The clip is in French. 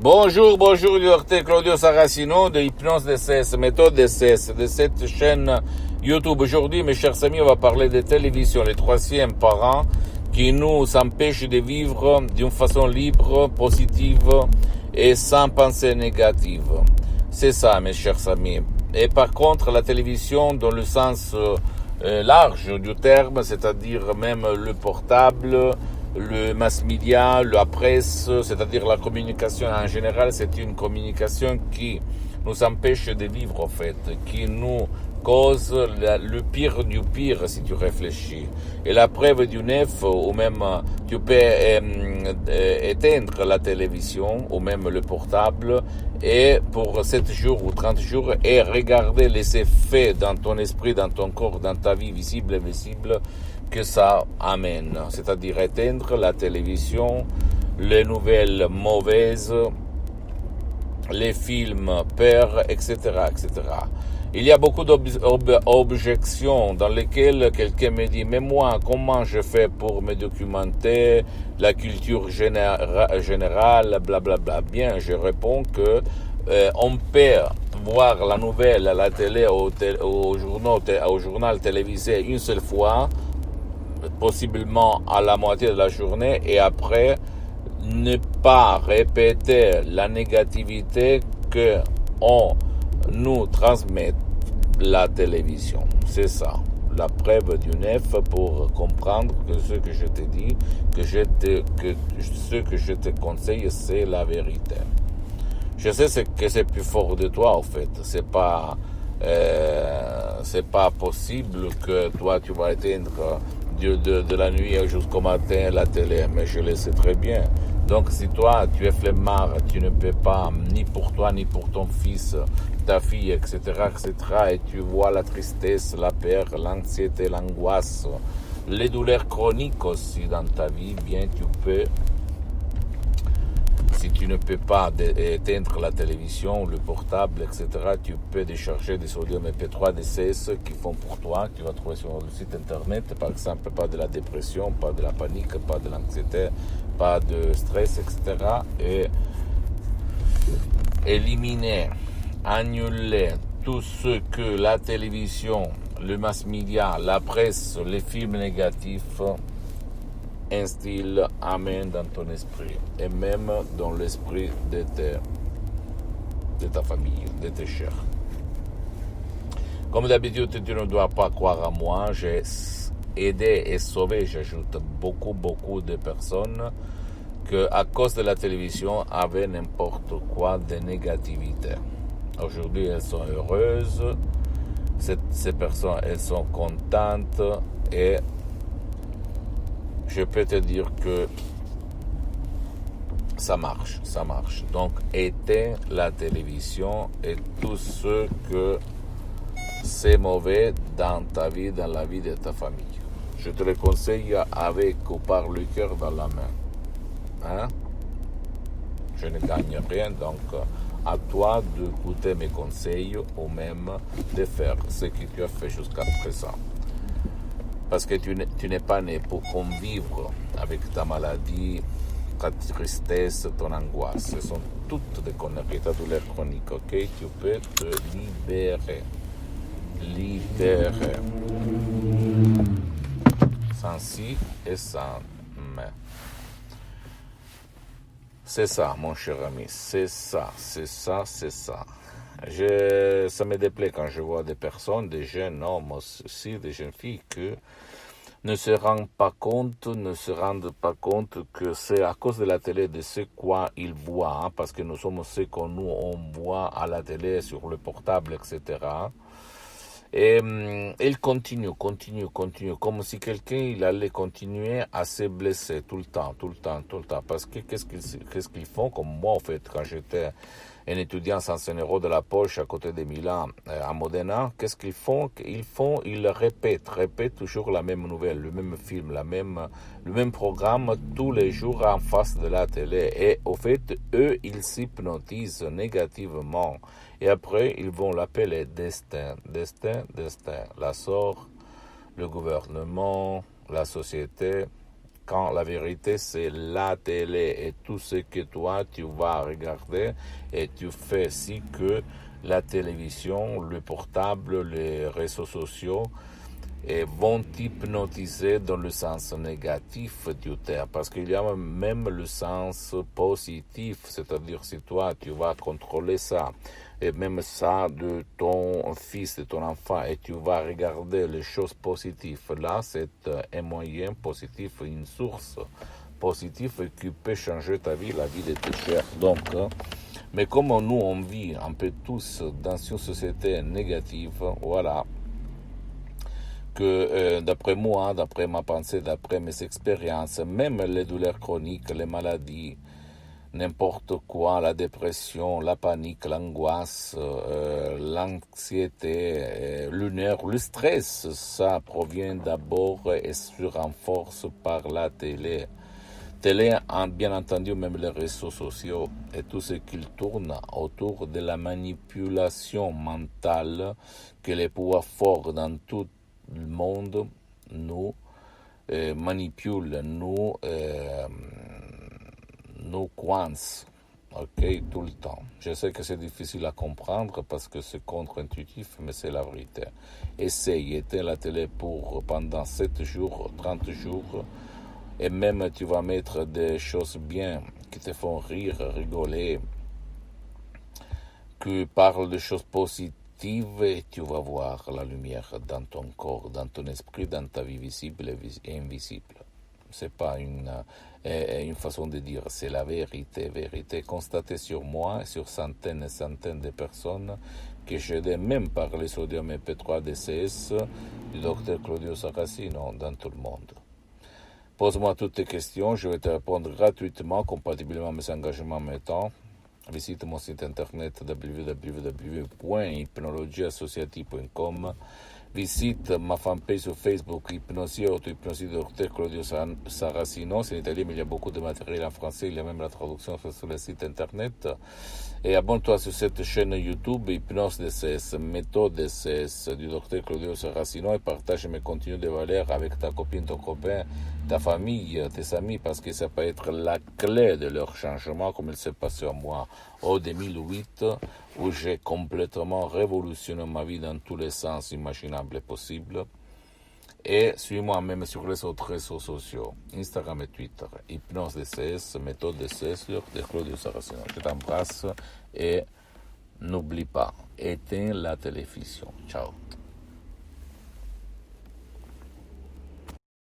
Bonjour, docteur Claudio Saracino de Hypnose DCS, méthode DCS, de cette chaîne YouTube. Aujourd'hui, mes chers amis, on va parler de télévision, les troisièmes parents qui nous empêchent de vivre d'une façon libre, positive et sans pensée négative. C'est ça, mes chers amis. Et par contre, la télévision, dans le sens large du terme, c'est-à-dire même le portable, le mass media, la presse, c'est-à-dire la communication en général, c'est une communication qui nous empêche de vivre en fait, qui nous cause le pire du pire si tu réfléchis. Et la preuve du neuf, ou même tu peux éteindre la télévision, ou même le portable, et pour 7 jours ou 30 jours, et regarder les effets dans ton esprit, dans ton corps, dans ta vie visible et invisible, que ça amène. C'est-à-dire éteindre la télévision, les nouvelles mauvaises, les films peurs, etc., etc. Il y a beaucoup d'objections dans lesquelles quelqu'un me dit « Mais moi, comment je fais pour me documenter, la culture générale, blablabla ». Bien, je réponds que on peut voir la nouvelle à la télé, au journal télévisé une seule fois, possiblement à la moitié de la journée, et après ne pas répéter la négativité que on nous transmet la télévision. C'est ça, la preuve du neuf pour comprendre que ce que je te dis, que ce que je te conseille, c'est la vérité. Je sais que c'est plus fort de toi, en fait. C'est pas possible que toi tu vas éteindre de la nuit jusqu'au matin la télé, mais je le sais très bien. Donc si toi tu es flemmard, tu ne peux pas, ni pour toi ni pour ton fils, ta fille, etc., et tu vois la tristesse, la peur, l'anxiété, l'angoisse, les douleurs chroniques aussi dans ta vie, bien tu peux, si tu ne peux pas éteindre la télévision, le portable, etc., tu peux décharger des audios MP3 DCS qui font pour toi, que tu vas trouver sur le site internet, par exemple, pas de la dépression, pas de la panique, pas de l'anxiété, pas de stress, etc., et éliminer, annuler tout ce que la télévision, le mass media, la presse, les films négatifs instille, amène dans ton esprit et même dans l'esprit de ta famille, de tes chers. Comme d'habitude, tu ne dois pas croire à moi, j'ai aidé et sauvé, j'ajoute, beaucoup de personnes que à cause de la télévision avaient n'importe quoi de négativité. Aujourd'hui, elles sont heureuses, ces personnes, elles sont contentes et je peux te dire que ça marche. Donc, éteins la télévision et tout ce que c'est mauvais dans ta vie, dans la vie de ta famille. Je te le conseille avec ou par le cœur dans la main. Hein? Je ne gagne rien, donc à toi d'écouter mes conseils ou même de faire ce que tu as fait jusqu'à présent. Parce que tu n'es pas né pour convivre avec ta maladie, ta tristesse, ton angoisse. Ce sont toutes des conneries, ta douleur chronique, ok? Tu peux te libérer. Sans si et sans mais. C'est ça, mon cher ami. C'est ça. Ça me déplaît quand je vois des personnes, des jeunes hommes aussi, des jeunes filles qui ne se rendent pas compte que c'est à cause de la télé, de ce quoi ils voient, parce que nous sommes ce qu'on on voit à la télé, sur le portable, etc. Et il continue, comme si quelqu'un il allait continuer à se blesser tout le temps. Parce que qu'est-ce qu'ils font, comme moi en fait, quand j'étais un étudiant sans 100 € de la poche à côté de Milan, à Modena, qu'est-ce qu'ils font? Ils répètent toujours la même nouvelle, le même film, le même programme tous les jours en face de la télé. Et au fait, eux, ils s'hypnotisent négativement. Et après, ils vont l'appeler destin. La sort, le gouvernement, la société, quand la vérité c'est la télé et tout ce que toi tu vas regarder et tu fais si que la télévision, le portable, les réseaux sociaux et vont t'hypnotiser dans le sens négatif du terme, parce qu'il y a même le sens positif, c'est-à-dire si toi tu vas contrôler ça, et même ça de ton fils, de ton enfant, et tu vas regarder les choses positives, là c'est un moyen positif, une source positive qui peut changer ta vie, la vie de tes chers. Donc, mais comme nous on vit un peu tous dans une société négative, voilà, que d'après moi, d'après ma pensée, d'après mes expériences, même les douleurs chroniques, les maladies, n'importe quoi, la dépression, la panique, l'angoisse, l'anxiété, l'humeur, le stress, ça provient d'abord et se renforce par la télé. Télé, bien entendu, même les réseaux sociaux et tout ce qui tourne autour de la manipulation mentale que les pouvoirs forts dans tout le monde nous manipulent, nous coincent, ok, tout le temps. Je sais que c'est difficile à comprendre parce que c'est contre-intuitif, mais c'est la vérité. Essaye, éteins la télé pour pendant 7 jours, 30 jours, et même tu vas mettre des choses bien qui te font rire, rigoler, qui parlent de choses positives, et tu vas voir la lumière dans ton corps, dans ton esprit, dans ta vie visible et invisible. C'est pas une façon de dire, c'est la vérité constatée sur moi et sur centaines et centaines de personnes que j'ai aidé même par les sodium MP3 DCS du docteur Claudio Saracino dans tout le monde. Pose-moi toutes tes questions, je vais te répondre gratuitement, compatiblement à mes engagements en mes temps. Visite mon site internet www.hypnologieassociative.com. Visite ma fanpage sur Facebook, Hypnosie, auto-hypnosie de Dr Claudio Saracino. C'est en italien, mais il y a beaucoup de matériel en français. Il y a même la traduction sur le site internet. Et abonne-toi sur cette chaîne YouTube, Hypnose DCS, méthode DCS du Dr Claudio Saracino, et partage mes contenus de valeur avec ta copine, ton copain, ta famille, tes amis, parce que ça peut être la clé de leur changement, comme il s'est passé à moi en 2008, où j'ai complètement révolutionné ma vie dans tous les sens imaginables et possibles. Et suis-moi même sur les autres réseaux sociaux, Instagram et Twitter, Hypnose DCS, méthode DCS de Claudio Saracino. Je t'embrasse et n'oublie pas, éteins la télévision. Ciao.